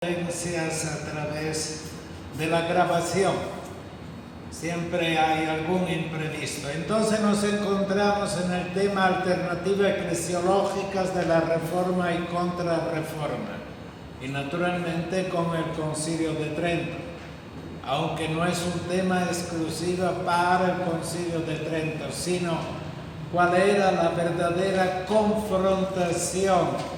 A través de la grabación. Siempre hay algún imprevisto. Entonces nos encontramos en el tema alternativas eclesiológicas de la Reforma y Contrarreforma. Y naturalmente con el Concilio de Trento. Aunque no es un tema exclusivo para el Concilio de Trento, sino cuál era la verdadera confrontación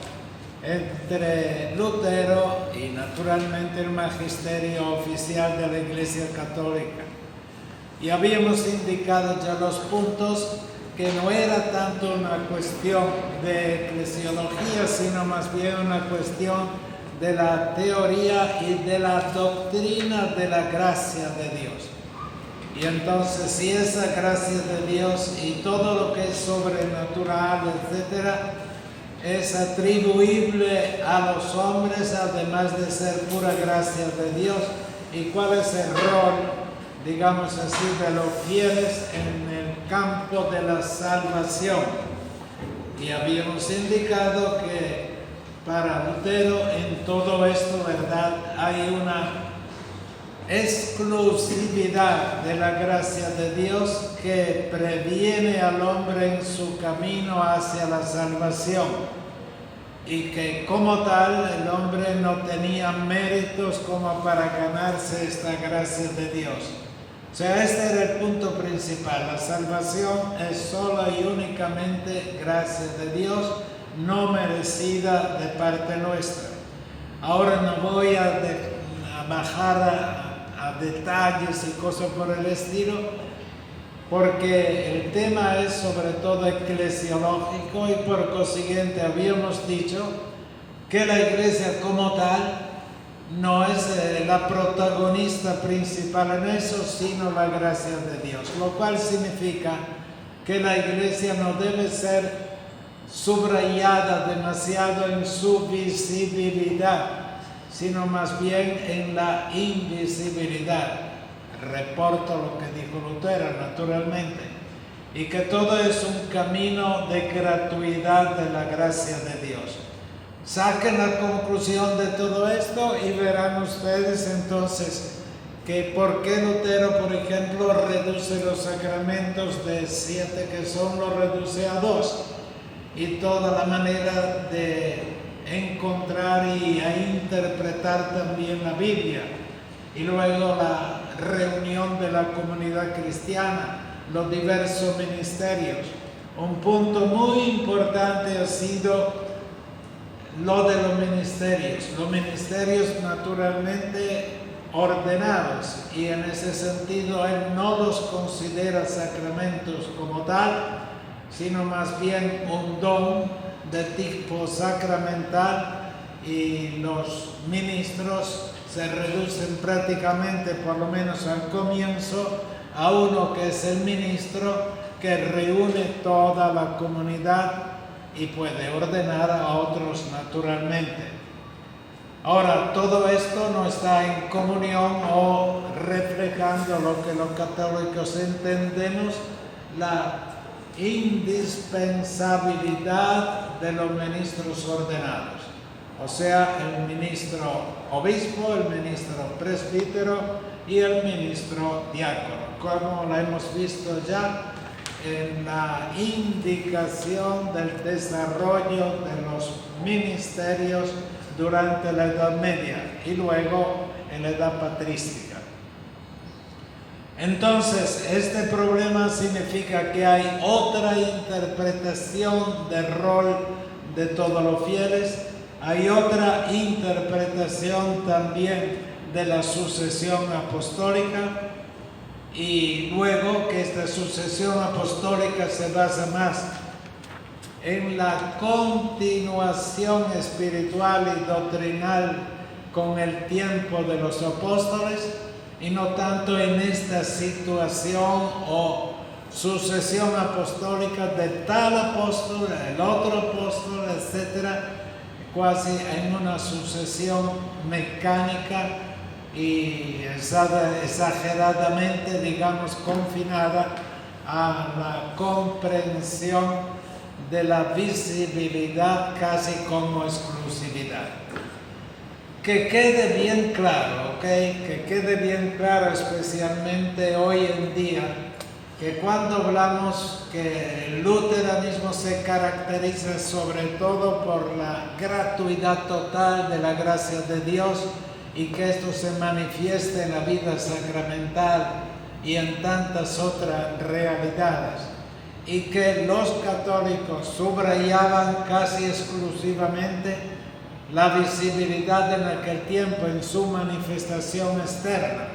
entre Lutero y naturalmente el magisterio oficial de la Iglesia Católica. Y habíamos indicado ya los puntos que no era tanto una cuestión de eclesiología, sino más bien una cuestión de la teoría y de la doctrina de la gracia de Dios. Y entonces, si esa gracia de Dios y todo lo que es sobrenatural, etcétera, es atribuible a los hombres, además de ser pura gracia de Dios, y cuál es el rol, digamos así, de los fieles en el campo de la salvación. Y habíamos indicado que para Lutero en todo esto, ¿verdad?, hay una exclusividad de la gracia de Dios que previene al hombre en su camino hacia la salvación, y que como tal el hombre no tenía méritos como para ganarse esta gracia de Dios. O sea, este era el punto principal. La salvación es sola y únicamente gracia de Dios, no merecida de parte nuestra. Ahora no voy a bajar a detalles y cosas por el estilo, porque el tema es sobre todo eclesiológico y por consiguiente habíamos dicho que la Iglesia como tal no es la protagonista principal en eso, sino la gracia de Dios, lo cual significa que la Iglesia no debe ser subrayada demasiado en su visibilidad, sino más bien en la invisibilidad. Reporto lo que dijo Lutero, naturalmente, y que todo es un camino de gratuidad de la gracia de Dios. Saquen la conclusión de todo esto y verán ustedes entonces que por qué Lutero, por ejemplo, reduce los sacramentos de 7 que son, los reduce a 2, y toda la manera de encontrar y a interpretar también la Biblia, y luego la reunión de la comunidad cristiana, los diversos ministerios. Un punto muy importante ha sido lo de los ministerios naturalmente ordenados, y en ese sentido él no los considera sacramentos como tal, sino más bien un don de tipo sacramental, y los ministros se reducen prácticamente, por lo menos al comienzo, a uno que es el ministro, que reúne toda la comunidad y puede ordenar a otros naturalmente. Ahora, todo esto no está en comunión o reflejando lo que los católicos entendemos, la indispensabilidad de los ministros ordenados. O sea, el ministro obispo, el ministro presbítero y el ministro diácono, como lo hemos visto ya en la indicación del desarrollo de los ministerios durante la Edad Media y luego en la Edad Patrística. Entonces, este problema significa que hay otra interpretación del rol de todos los fieles. Hay otra interpretación también de la sucesión apostólica, y luego que esta sucesión apostólica se basa más en la continuación espiritual y doctrinal con el tiempo de los apóstoles, y no tanto en esta situación o sucesión apostólica de tal apóstol, el otro apóstol, etcétera, casi en una sucesión mecánica y exageradamente, digamos, confinada a la comprensión de la visibilidad casi como exclusividad. que quede bien claro, ¿ok? Que quede bien claro especialmente hoy en día, que cuando hablamos que el luteranismo se caracteriza sobre todo por la gratuidad total de la gracia de Dios y que esto se manifiesta en la vida sacramental y en tantas otras realidades, y que los católicos subrayaban casi exclusivamente la visibilidad en aquel tiempo en su manifestación externa,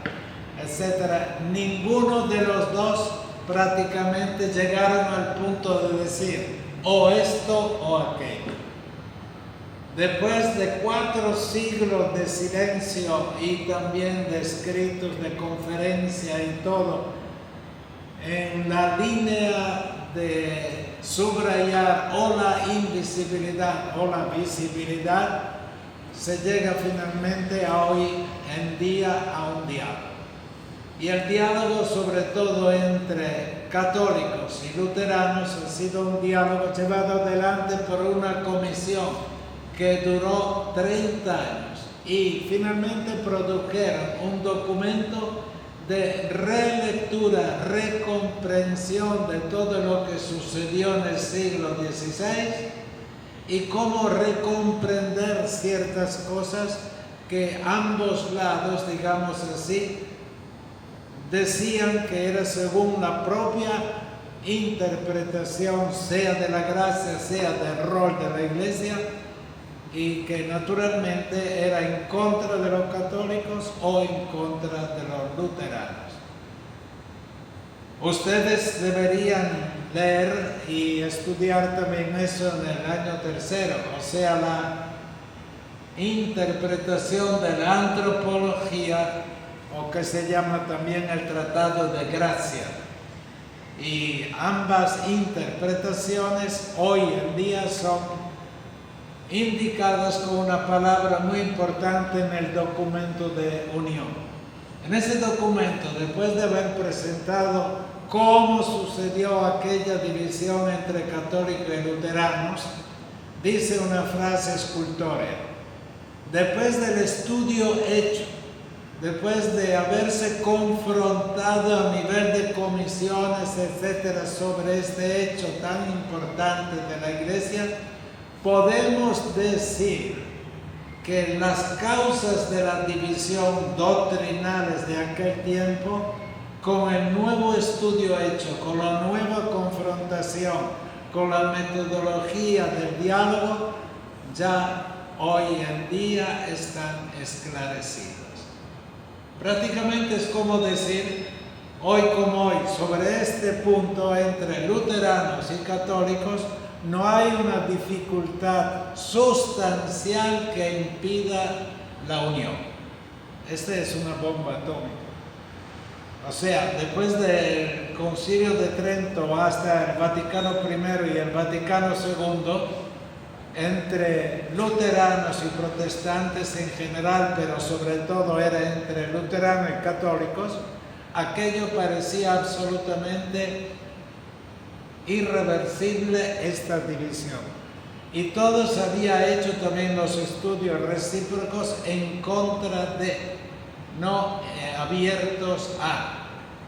etc. Ninguno de los dos prácticamente llegaron al punto de decir o esto o aquello. Después de 4 siglos de silencio y también de escritos, de conferencia y todo, en la línea de subrayar o la invisibilidad o la visibilidad, se llega finalmente a hoy en día a un diálogo. Y el diálogo, sobre todo entre católicos y luteranos, ha sido un diálogo llevado adelante por una comisión que duró 30 años y finalmente produjeron un documento de relectura, recomprensión de todo lo que sucedió en el siglo XVI y cómo recomprender ciertas cosas que ambos lados, digamos así, decían que era según la propia interpretación, sea de la gracia, sea del rol de la Iglesia, y que naturalmente era en contra de los católicos o en contra de los luteranos. Ustedes deberían leer y estudiar también eso en el año tercero, o sea, la interpretación de la antropología, o que se llama también el Tratado de Gracia. Y ambas interpretaciones hoy en día son indicadas con una palabra muy importante en el documento de unión. En ese documento, después de haber presentado cómo sucedió aquella división entre católicos y luteranos, dice una frase escultórea: después del estudio hecho, después de haberse confrontado a nivel de comisiones, etcétera, sobre este hecho tan importante de la Iglesia, podemos decir que las causas de la división doctrinales de aquel tiempo, con el nuevo estudio hecho, con la nueva confrontación, con la metodología del diálogo, ya hoy en día están esclarecidos. Prácticamente es como decir, hoy como hoy, sobre este punto entre luteranos y católicos, no hay una dificultad sustancial que impida la unión. Esta es una bomba atómica. O sea, después del Concilio de Trento hasta el Vaticano I y el Vaticano II, entre luteranos y protestantes en general, pero sobre todo era entre luteranos y católicos, aquello parecía absolutamente irreversible, esta división. Y todos habían hecho también los estudios recíprocos en contra de, no abiertos a.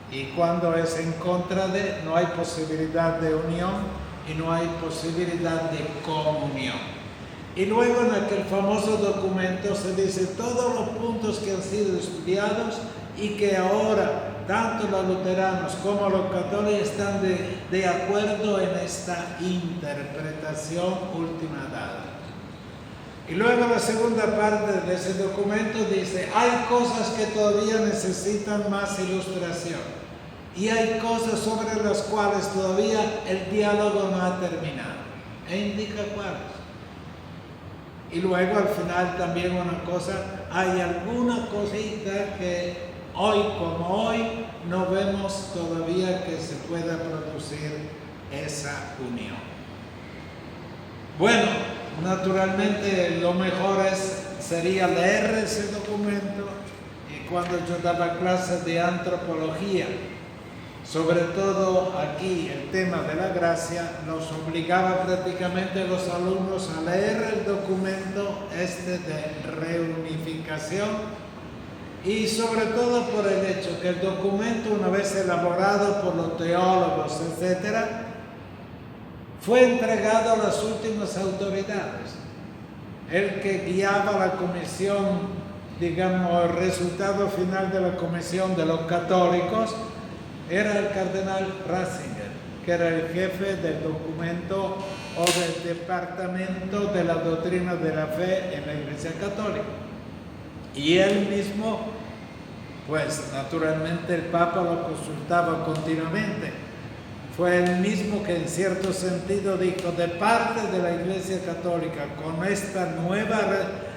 Y cuando es en contra de, no hay posibilidad de unión y no hay posibilidad de comunión. Y luego en aquel famoso documento se dice todos los puntos que han sido estudiados y que ahora tanto los luteranos como los católicos están de acuerdo en esta interpretación última dada. Y luego la segunda parte de ese documento dice, hay cosas que todavía necesitan más ilustración y hay cosas sobre las cuales todavía el diálogo no ha terminado. E indica cuáles. Y luego al final también una cosa, hay alguna cosita que hoy como hoy no vemos todavía que se pueda producir esa unión. Bueno, naturalmente lo mejor sería leer ese documento, y cuando yo daba clases de antropología sobre todo aquí el tema de la gracia, nos obligaba prácticamente a los alumnos a leer el documento de reunificación, y sobre todo por el hecho que el documento, una vez elaborado por los teólogos, etc., fue entregado a las últimas autoridades. El que guiaba la comisión, digamos, el resultado final de la comisión de los católicos, era el cardenal Ratzinger, que era el jefe del documento o del departamento de la doctrina de la fe en la Iglesia Católica. Y él mismo, pues naturalmente el Papa lo consultaba continuamente. Fue él mismo que en cierto sentido dijo, de parte de la Iglesia Católica, con esta nueva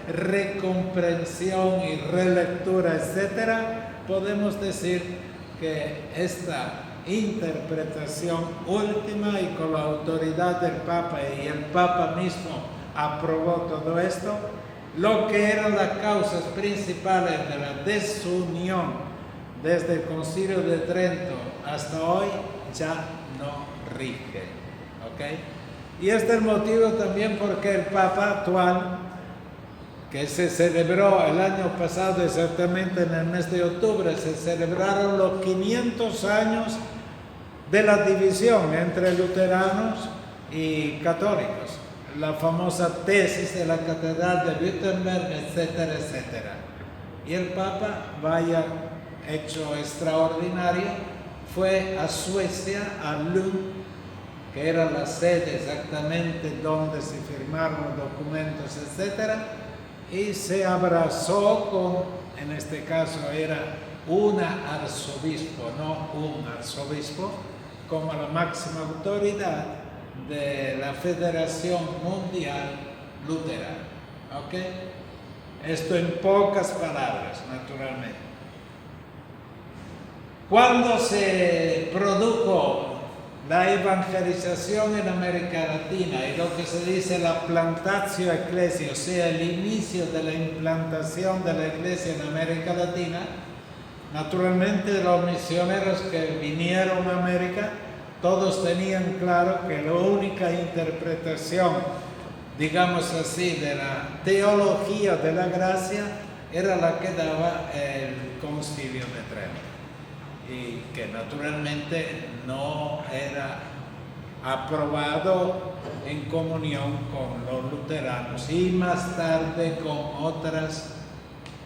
recomprensión y relectura, etcétera, podemos decir que esta interpretación última y con la autoridad del Papa, y el Papa mismo aprobó todo esto, lo que eran las causas principales de la desunión desde el Concilio de Trento hasta hoy ya no rige. ¿Okay? Y este es el motivo también porque el Papa actual, que se celebró el año pasado exactamente en el mes de octubre, se celebraron los 500 años de la división entre luteranos y católicos, la famosa tesis de la Catedral de Wittenberg, etcétera, etcétera. Y el Papa, vaya hecho extraordinario, fue a Suecia, a Lund, que era la sede exactamente donde se firmaron los documentos, etcétera, y se abrazó con, en este caso era un arzobispo, no un arzobispo, como la máxima autoridad de la Federación Mundial Luterana. ¿Ok? Esto en pocas palabras, naturalmente. Cuando se produjo la evangelización en América Latina y lo que se dice la plantatio ecclesiae, o sea, el inicio de la implantación de la iglesia en América Latina, naturalmente los misioneros que vinieron a América, todos tenían claro que la única interpretación, digamos así, de la teología de la gracia era la que daba el Concilio de Trento, y que naturalmente no era aprobado en comunión con los luteranos y más tarde con otras,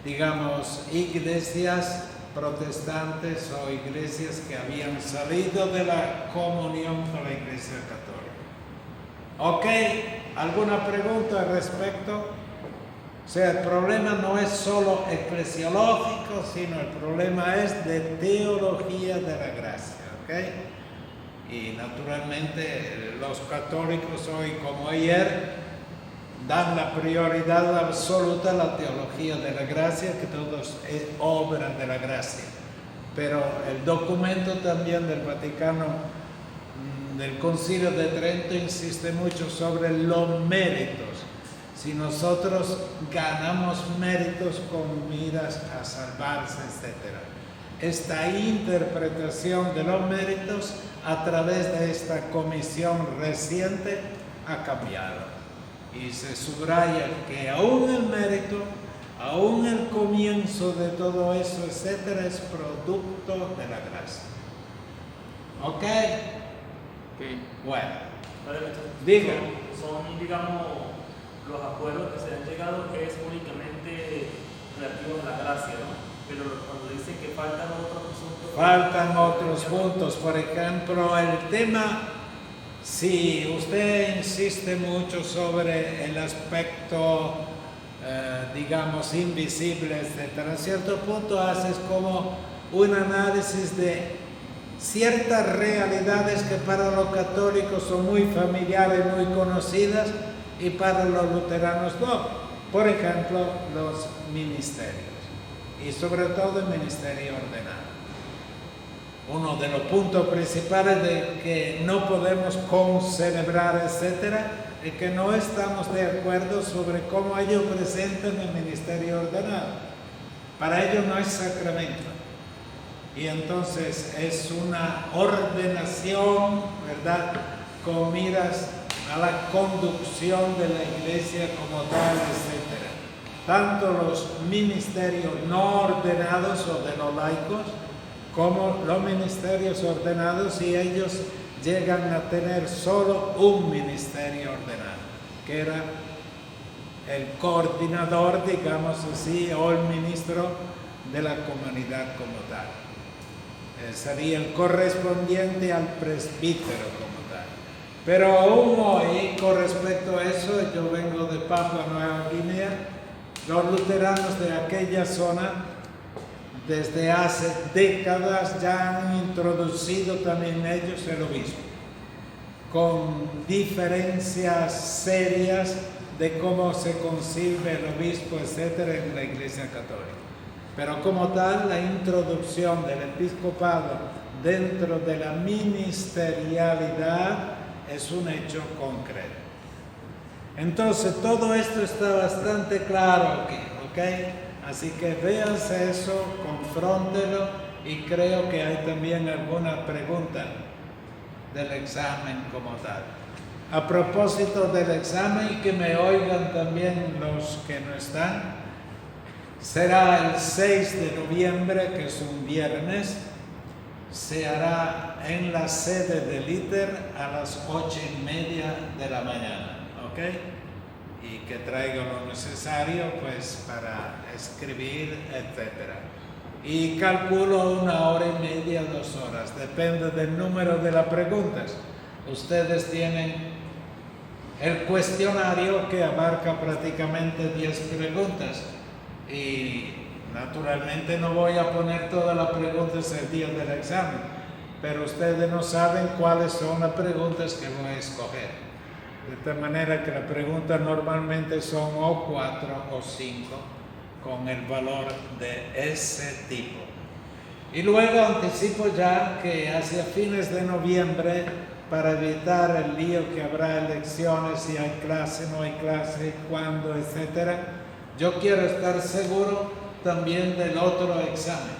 digamos, iglesias protestantes o iglesias que habían salido de la comunión con la Iglesia Católica. ¿Ok? ¿Alguna pregunta al respecto? O sea, el problema no es solo eclesiológico, sino el problema es de teología de la gracia, ¿ok? Y naturalmente los católicos hoy como ayer dan la prioridad absoluta a la teología de la gracia, que todo es obra de la gracia. Pero el documento también del Vaticano, del Concilio de Trento, insiste mucho sobre los méritos. Si nosotros ganamos méritos con miras a salvarse, etc. Esta interpretación de los méritos a través de esta comisión reciente ha cambiado. Y se subraya que aún el mérito, aún el comienzo de todo eso, etcétera, es producto de la gracia. ¿Ok? Okay. Bueno, diga. Son, digamos, los acuerdos que se han llegado es únicamente relativos a la gracia, ¿no? Pero cuando dicen que faltan otros asuntos... Faltan otros puntos. Por ejemplo, el tema... Si usted insiste mucho sobre el aspecto, digamos, invisible, etc., a cierto punto haces como un análisis de ciertas realidades que para los católicos son muy familiares, muy conocidas, y para los luteranos no. Por ejemplo, los ministerios, y sobre todo el ministerio ordenado. Uno de los puntos principales de que no podemos concelebrar, etcétera, es que no estamos de acuerdo sobre cómo ellos presentan el ministerio ordenado. Para ellos no es sacramento. y entonces es una ordenación, ¿verdad?, con miras a la conducción de la iglesia como tal, etc. Tanto los ministerios no ordenados o de los laicos, como los ministerios ordenados, y ellos llegan a tener solo un ministerio ordenado, que era el coordinador, digamos así, o el ministro de la comunidad como tal. Sería el correspondiente al presbítero como tal. Pero aún hoy, con respecto a eso, yo vengo de Papua Nueva Guinea, los luteranos de aquella zona, desde hace décadas ya han introducido también ellos el obispo, con diferencias serias de cómo se concibe el obispo, etcétera, en la Iglesia Católica. Pero como tal, la introducción del episcopado dentro de la ministerialidad es un hecho concreto. Entonces, todo esto está bastante claro aquí, ¿ok? Así que véanse eso, confróntelo, y creo que hay también alguna pregunta del examen como tal. A propósito del examen, y que me oigan también los que no están, será el 6 de noviembre, que es un viernes, se hará en la sede del ITER a las 8:30 de la mañana, ¿ok? Y que traiga lo necesario pues para escribir, etc. Y calculo 1 hora y media, 2 horas, depende del número de las preguntas. Ustedes tienen el cuestionario que abarca prácticamente 10 preguntas, y naturalmente no voy a poner todas las preguntas el día del examen, pero ustedes no saben cuáles son las preguntas que voy a escoger. De tal manera que las preguntas normalmente son o 4 o 5 con el valor de ese tipo. Y luego anticipo ya que hacia fines de noviembre, para evitar el lío que habrá elecciones, si hay clase, no hay clase, cuándo, etc., yo quiero estar seguro también del otro examen.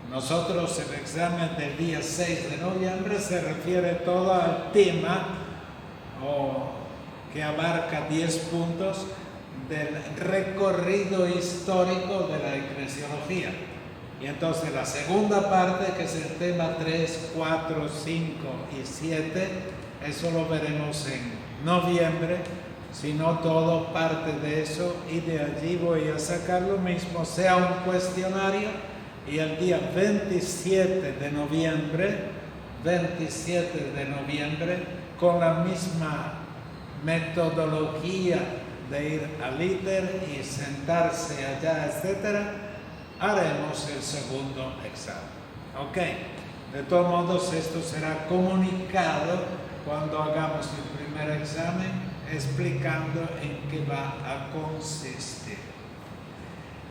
Nosotros, el examen del día 6 de noviembre se refiere todo al tema que abarca 10 puntos del recorrido histórico de la eclesiología. Y entonces la segunda parte, que es el tema 3, 4, 5 y 7, eso lo veremos en noviembre, si no todo parte de eso, y de allí voy a sacar lo mismo, sea un cuestionario, y el día 27 de noviembre, con la misma metodología de ir al ITER y sentarse allá, etcétera, haremos el segundo examen. Ok, de todos modos esto será comunicado cuando hagamos el primer examen, explicando en qué va a consistir.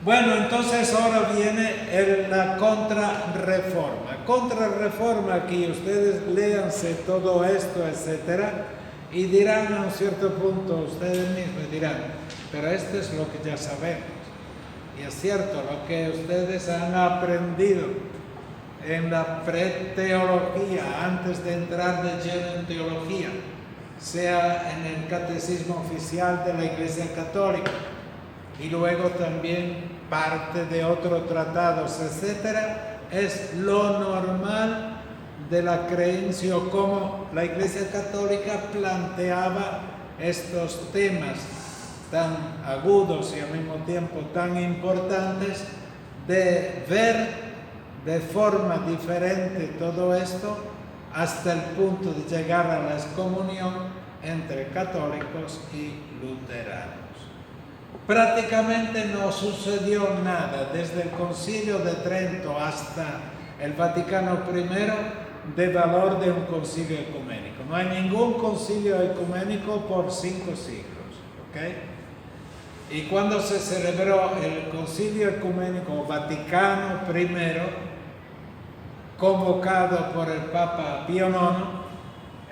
Bueno, entonces ahora viene la contrarreforma. Contrarreforma, aquí ustedes léanse todo esto, etcétera, y dirán a un cierto punto, ustedes mismos dirán, pero esto es lo que ya sabemos. Y es cierto, lo que ustedes han aprendido en la preteología, antes de entrar de lleno en teología, sea en el catecismo oficial de la Iglesia Católica, y luego también parte de otros tratados, etcétera, es lo normal de la creencia, o cómo la Iglesia Católica planteaba estos temas tan agudos y al mismo tiempo tan importantes, de ver de forma diferente todo esto hasta el punto de llegar a la excomunión entre católicos y luteranos. Prácticamente no sucedió nada desde el Concilio de Trento hasta el Vaticano I de valor de un concilio ecuménico. No hay ningún concilio ecuménico por 5 siglos, ¿ok? Y cuando se celebró el Concilio Ecuménico Vaticano I, convocado por el Papa Pío IX,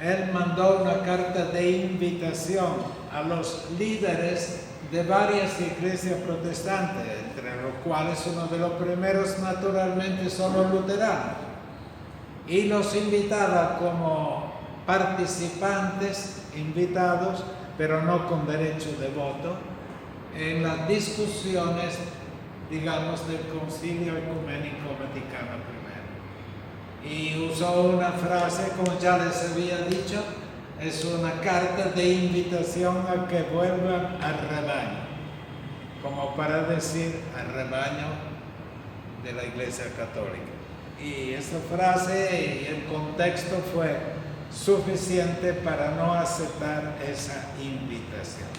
él mandó una carta de invitación a los líderes de varias iglesias protestantes, entre los cuales uno de los primeros naturalmente son los luteranos, y los invitaba como participantes, invitados, pero no con derecho de voto, en las discusiones, digamos, del Concilio Ecuménico Vaticano I. Y usó una frase, como ya les había dicho, es una carta de invitación a que vuelvan al rebaño, como para decir al rebaño de la Iglesia Católica. Y esa frase y el contexto fue suficiente para no aceptar esa invitación.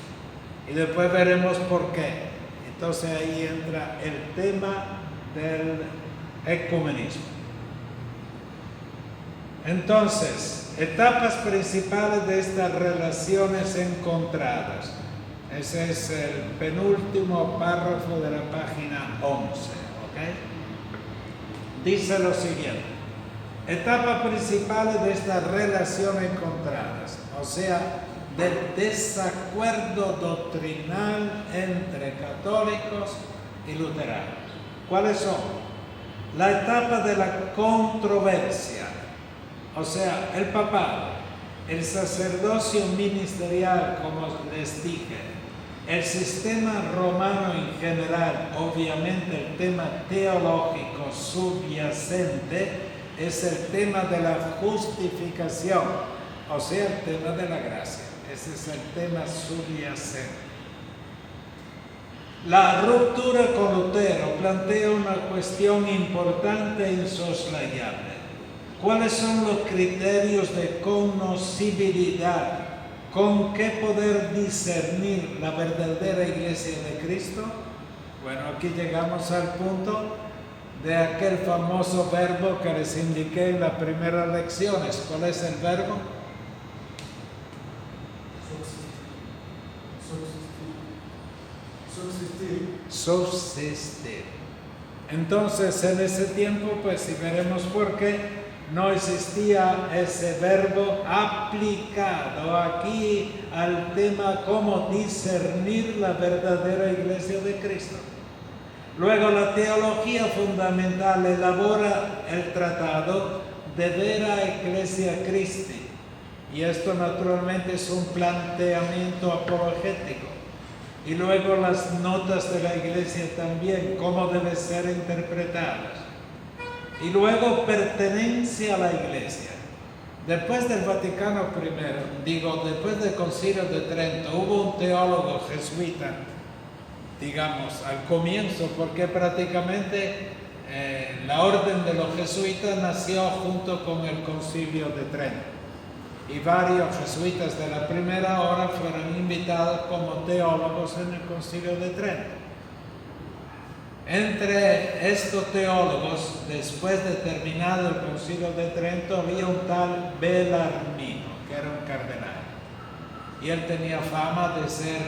Y después veremos por qué. Entonces ahí entra el tema del ecumenismo. Entonces, etapas principales de estas relaciones encontradas. Ese es el penúltimo párrafo de la página 11. ¿Okay? Dice lo siguiente: etapas principales de estas relaciones encontradas, o sea, del desacuerdo doctrinal entre católicos y luteranos. ¿Cuáles son? La etapa de la controversia, o sea, el papado, el sacerdocio ministerial, como les dije, el sistema romano en general, obviamente el tema teológico subyacente es el tema de la justificación, o sea, el tema de la gracia. Ese es el tema subyacente. La ruptura con Lutero plantea una cuestión importante e insoslayable. ¿Cuáles son los criterios de conocibilidad? ¿Con qué poder discernir la verdadera iglesia de Cristo? Bueno, aquí llegamos al punto de aquel famoso verbo que les indiqué en las primeras lecciones. ¿Cuál es el verbo? Subsistir. Entonces, en ese tiempo, pues, si veremos por qué, no existía ese verbo aplicado aquí al tema cómo discernir la verdadera iglesia de Cristo. Luego, la teología fundamental elabora el tratado de Vera Ecclesia Christi, y esto naturalmente es un planteamiento apologético. Y luego las notas de la iglesia también, cómo deben ser interpretadas. Y luego pertenencia a la iglesia. Después del Vaticano I, después del Concilio de Trento, hubo un teólogo jesuita, digamos, al comienzo, porque prácticamente la orden de los jesuitas nació junto con el Concilio de Trento. Y varios jesuitas de la primera hora fueron invitados como teólogos en el Concilio de Trento. Entre estos teólogos, después de terminado el Concilio de Trento, había un tal Bellarmino, que era un cardenal. Y él tenía fama de ser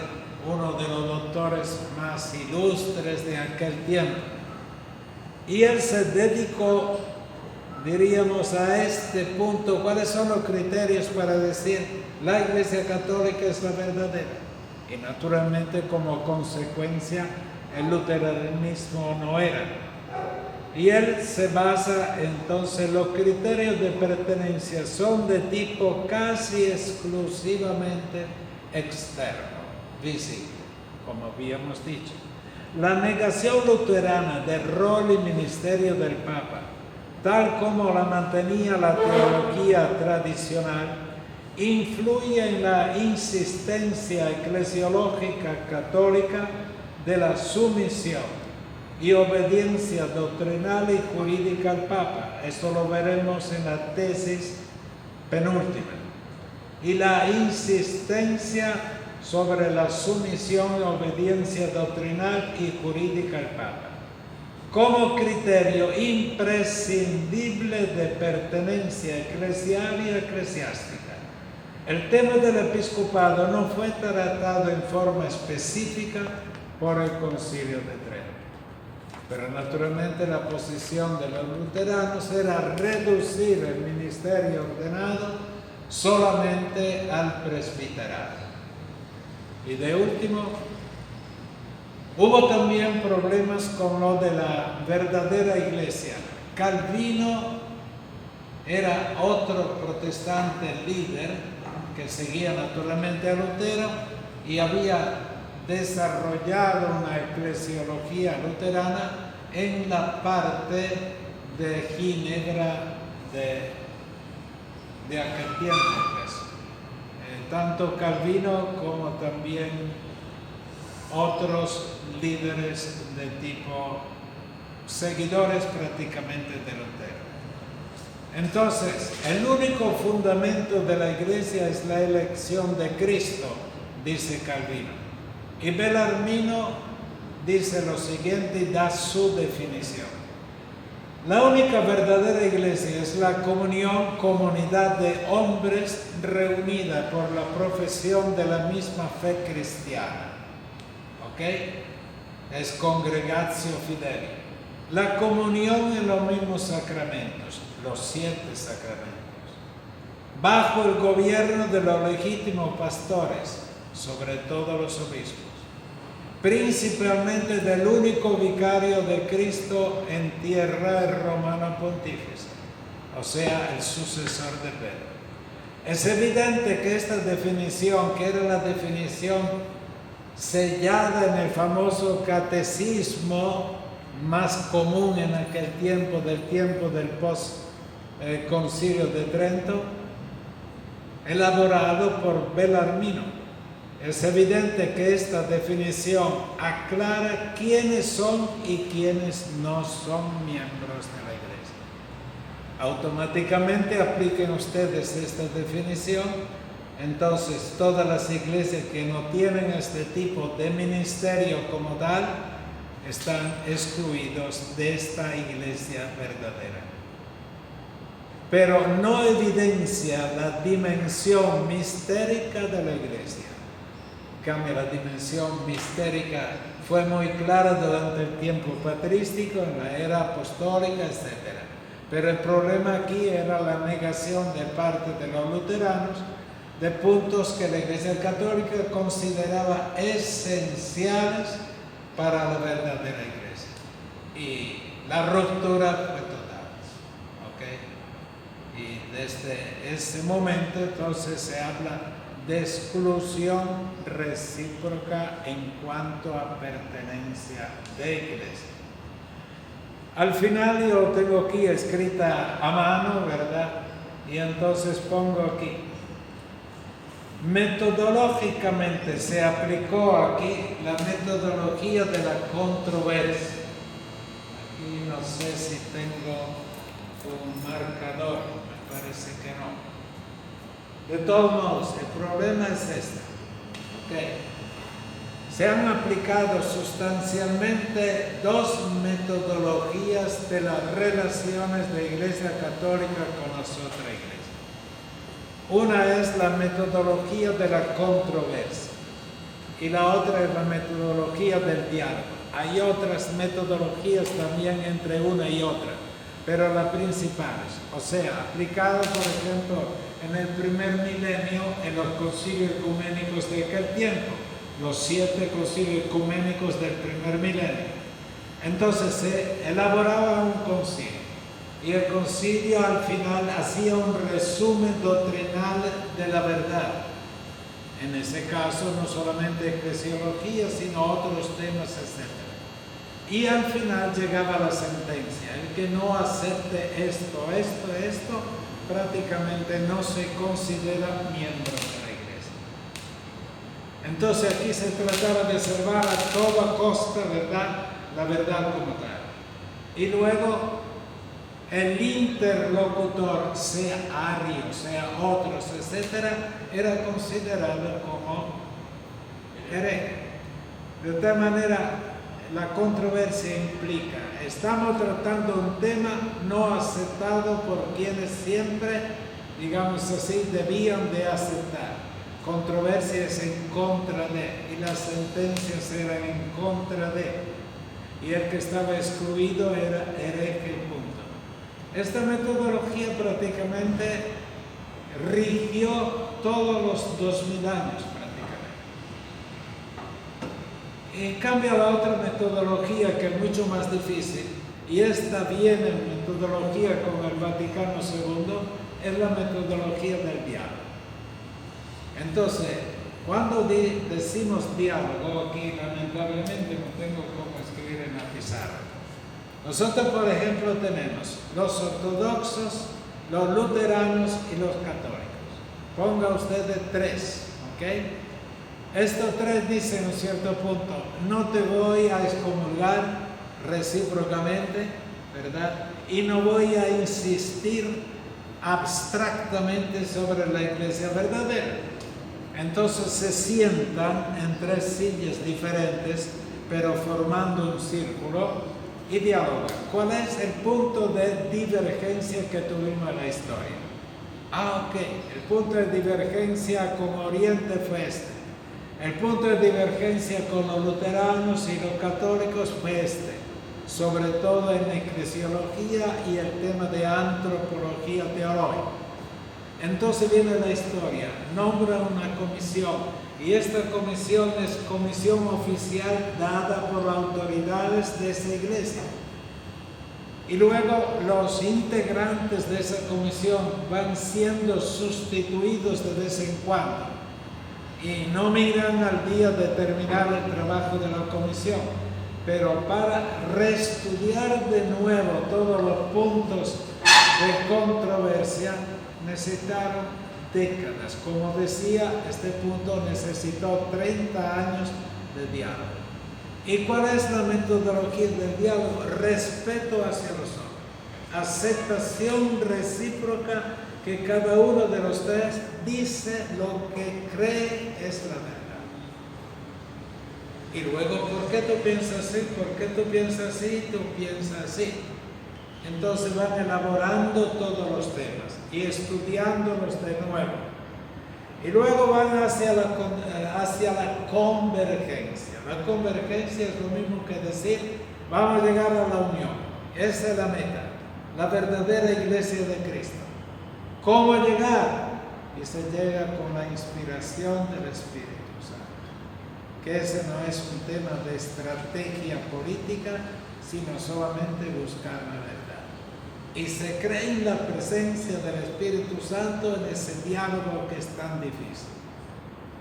uno de los doctores más ilustres de aquel tiempo. Y él se dedicó, diríamos, a este punto. ¿Cuáles son los criterios para decir la Iglesia Católica es la verdadera? Y naturalmente, como consecuencia, el luteranismo no era. Y él se basa, entonces, los criterios de pertenencia son de tipo casi exclusivamente externo, visible, como habíamos dicho. La negación luterana del rol y ministerio del Papa, tal como la mantenía la teología tradicional, influye en la insistencia eclesiológica católica de la sumisión y obediencia doctrinal y jurídica al Papa. Esto lo veremos en la tesis penúltima. Y la insistencia sobre la sumisión y obediencia doctrinal y jurídica al Papa, como criterio imprescindible de pertenencia eclesial y eclesiástica. El tema del episcopado no fue tratado en forma específica por el Concilio de Trento, pero naturalmente la posición de los luteranos era reducir el ministerio ordenado solamente al presbiterado. Y de último, Hubo también problemas con lo de la verdadera iglesia. Calvino era otro protestante líder que seguía naturalmente a Lutero y había desarrollado una eclesiología luterana en la parte de Ginebra de aquel tiempo. Pues. Tanto Calvino como también otros líderes de tipo seguidores prácticamente de Lutero. Entonces, el único fundamento de la iglesia es la elección de Cristo, dice Calvino. Y Bellarmino dice lo siguiente y da su definición. La única verdadera iglesia es la comunidad de hombres reunida por la profesión de la misma fe cristiana. ¿Ok? Es congregatio fidei. La comunión en los mismos sacramentos, los 7 sacramentos, bajo el gobierno de los legítimos pastores, sobre todo los obispos, principalmente del único vicario de Cristo en tierra, el romano pontífice, o sea, el sucesor de Pedro. Es evidente que esta definición, que era la definición sellada en el famoso catecismo más común en aquel tiempo del post-concilio de Trento, elaborado por Bellarmino. Es evidente que esta definición aclara quiénes son y quiénes no son miembros de la iglesia. Automáticamente apliquen ustedes esta definición, entonces todas las iglesias que no tienen este tipo de ministerio como tal, están excluidos de esta iglesia verdadera. Pero no evidencia la dimensión mistérica de la iglesia. En cambio, la dimensión mistérica fue muy clara durante el tiempo patrístico, en la era apostólica, etc. Pero el problema aquí era la negación de parte de los luteranos de puntos que la iglesia católica consideraba esenciales para la verdadera iglesia. Y la ruptura fue total. ¿Okay? Y desde ese momento entonces se habla de exclusión recíproca en cuanto a pertenencia de iglesia. Al final yo lo tengo aquí escrita a mano, ¿verdad? Y entonces pongo aquí. Metodológicamente se aplicó aquí la metodología de la controversia. Aquí no sé si tengo un marcador, me parece que no. De todos modos, el problema es este. Okay. Se han aplicado sustancialmente 2 metodologías de las relaciones de Iglesia Católica con las otras iglesias. Una es la metodología de la controversia y la otra es la metodología del diálogo. Hay otras metodologías también entre una y otra, pero las principales, o sea, aplicadas por ejemplo en el primer milenio en los concilios ecuménicos de aquel tiempo, los 7 concilios ecuménicos del primer milenio. Entonces se elaboraba un concilio. Y el concilio al final hacía un resumen doctrinal de la verdad. En ese caso no solamente eclesiología, sino otros temas, etc. Y al final llegaba la sentencia. El que no acepte esto, prácticamente no se considera miembro de la iglesia. Entonces aquí se trataba de observar a toda costa, ¿verdad?, la verdad como tal. Y luego el interlocutor, sea ario, sea otros, etc., era considerado como hereje. De tal manera, la controversia implica, estamos tratando un tema no aceptado por quienes siempre, digamos así, debían de aceptar. Controversia es en contra de, y las sentencias eran en contra de, y el que estaba excluido era hereje, punto. Esta metodología prácticamente rigió todos los 2000 años prácticamente. En cambio, la otra metodología, que es mucho más difícil, y esta viene en metodología con el Vaticano II, es la metodología del diálogo. Entonces, cuando decimos diálogo, aquí lamentablemente no tengo cómo escribir en la pizarra. Nosotros, por ejemplo, tenemos los ortodoxos, los luteranos y los católicos. Ponga ustedes 3, ¿ok? Estos 3 dicen en un cierto punto, no te voy a excomulgar recíprocamente, ¿verdad? Y no voy a insistir abstractamente sobre la iglesia verdadera. Entonces se sientan en 3 sillas diferentes, pero formando un círculo y dialogan. ¿Cuál es el punto de divergencia que tuvimos en la historia? Ok, el punto de divergencia con Oriente fue este. El punto de divergencia con los luteranos y los católicos fue este, sobre todo en eclesiología y el tema de antropología teológica. Entonces viene la historia, nombra una comisión, y esta comisión es comisión oficial dada por las autoridades de esa iglesia. Y luego los integrantes de esa comisión van siendo sustituidos de vez en cuando. Y no miran al día de terminar el trabajo de la comisión, pero para reestudiar de nuevo todos los puntos de controversia necesitaron décadas. Como decía, este punto necesitó 30 años de diálogo. ¿Y cuál es la metodología del diálogo? Respeto hacia los otros, aceptación recíproca, que cada uno de los 3 dice lo que cree es la verdad. Y luego, ¿por qué tú piensas así? ¿Por qué tú piensas así? Tú piensas así. Entonces van elaborando todos los temas y estudiándolos de nuevo. Y luego van hacia la convergencia. La convergencia es lo mismo que decir, vamos a llegar a la unión. Esa es la meta, la verdadera iglesia de Cristo. ¿Cómo llegar? Y se llega con la inspiración del Espíritu Santo. Que ese no es un tema de estrategia política, sino solamente buscar la verdad. Y se cree en la presencia del Espíritu Santo en ese diálogo que es tan difícil.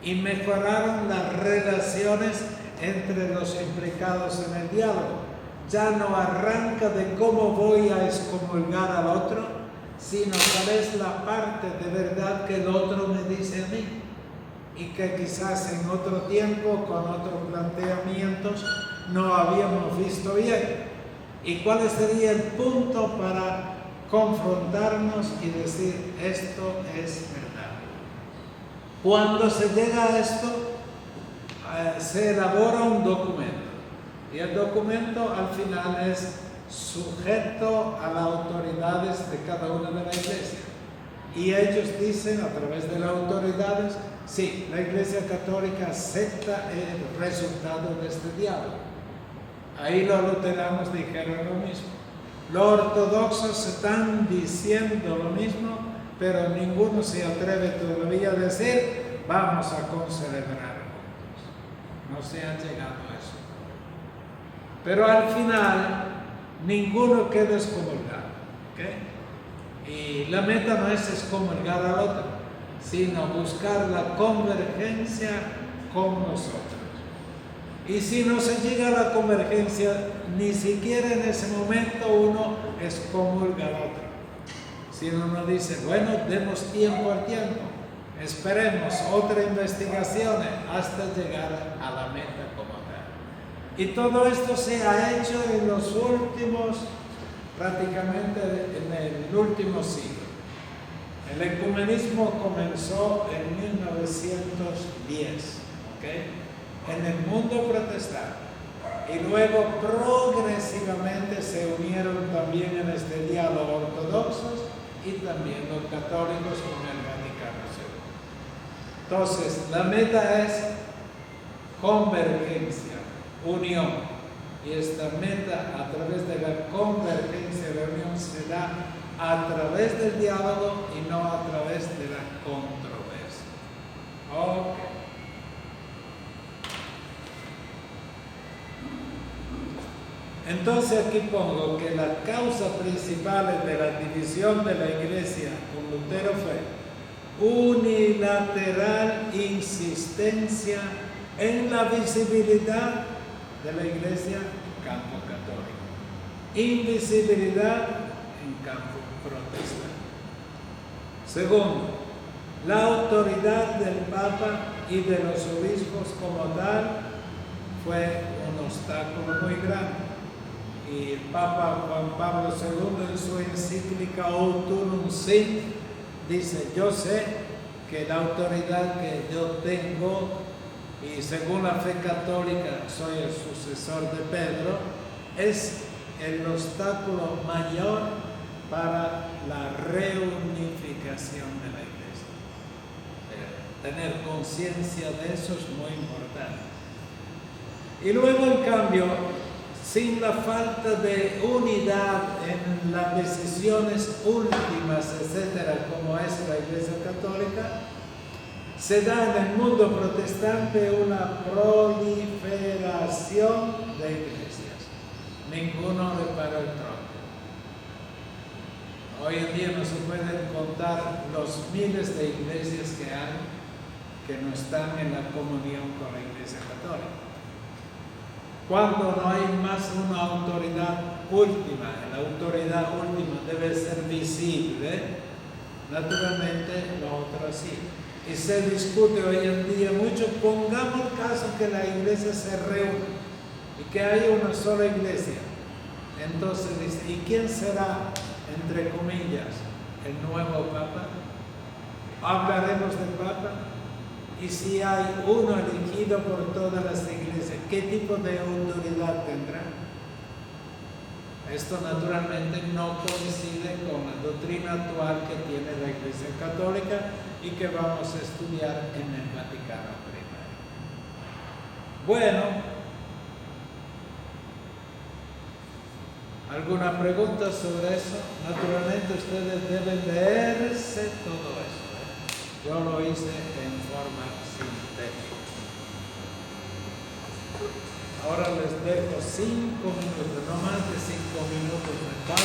Y mejoraron las relaciones entre los implicados en el diálogo. Ya no arranca de cómo voy a excomulgar al otro, sino cuál es la parte de verdad que el otro me dice a mí. Y que quizás en otro tiempo, con otros planteamientos, no habíamos visto bien. ¿Y cuál sería el punto para confrontarnos y decir esto es verdad? Cuando se llega a esto, se elabora un documento. Y el documento al final es sujeto a las autoridades de cada una de la iglesia. Y ellos dicen a través de las autoridades, sí, la Iglesia Católica acepta el resultado de este diálogo. Ahí los luteranos dijeron lo mismo. Los ortodoxos están diciendo lo mismo, pero ninguno se atreve todavía a decir, vamos a concelebrar juntos. No se ha llegado a eso. Pero al final, ninguno queda excomulgado. ¿Okay? Y la meta no es excomulgar al otro, sino buscar la convergencia con nosotros. Y si no se llega a la convergencia, ni siquiera en ese momento uno excomulga al otro. Sino uno dice, bueno, demos tiempo al tiempo, esperemos otra investigación hasta llegar a la meta como tal. Y todo esto se ha hecho en los últimos, prácticamente en el último siglo. El ecumenismo comenzó en 1910, ¿ok? En el mundo protestante, y luego progresivamente se unieron también en este diálogo ortodoxos y también los católicos con el Vaticano II. Entonces, la meta es convergencia, unión, y esta meta a través de la convergencia y la unión se da a través del diálogo y no a través de la controversia. Ok. Entonces aquí pongo que la causa principal de la división de la iglesia con Lutero fue unilateral insistencia en la visibilidad de la iglesia campo católico, invisibilidad en campo protestante. Segundo, la autoridad del Papa y de los obispos como tal fue un obstáculo muy grande. Y el Papa Juan Pablo II en su encíclica Autunum Sit dice: yo sé que la autoridad que yo tengo, y según la fe católica soy el sucesor de Pedro, es el obstáculo mayor para la reunificación de la iglesia. Tener conciencia de eso es muy importante. Y luego, en cambio, sin la falta de unidad en las decisiones últimas, etcétera, como es la Iglesia Católica, se da en el mundo protestante una proliferación de iglesias. Ninguno le para el tronco. Hoy en día no se pueden contar los miles de iglesias que hay que no están en la comunión con la Iglesia Católica. Cuando no hay más una autoridad última, la autoridad última debe ser visible, naturalmente lo otro sí. Y se discute hoy en día mucho. Pongamos el caso que la iglesia se reúne y que haya una sola iglesia. Entonces dice: ¿y quién será, entre comillas, el nuevo Papa? Hablaremos del Papa. Y si hay uno elegido por todas las iglesias, ¿qué tipo de autoridad tendrá? Esto naturalmente no coincide con la doctrina actual que tiene la Iglesia Católica y que vamos a estudiar en el Vaticano I. Bueno, ¿alguna pregunta sobre eso? Naturalmente ustedes deben leerse todo eso. Yo lo hice en forma sintética. Ahora les dejo 5 minutos, no más de 5 minutos de pausa.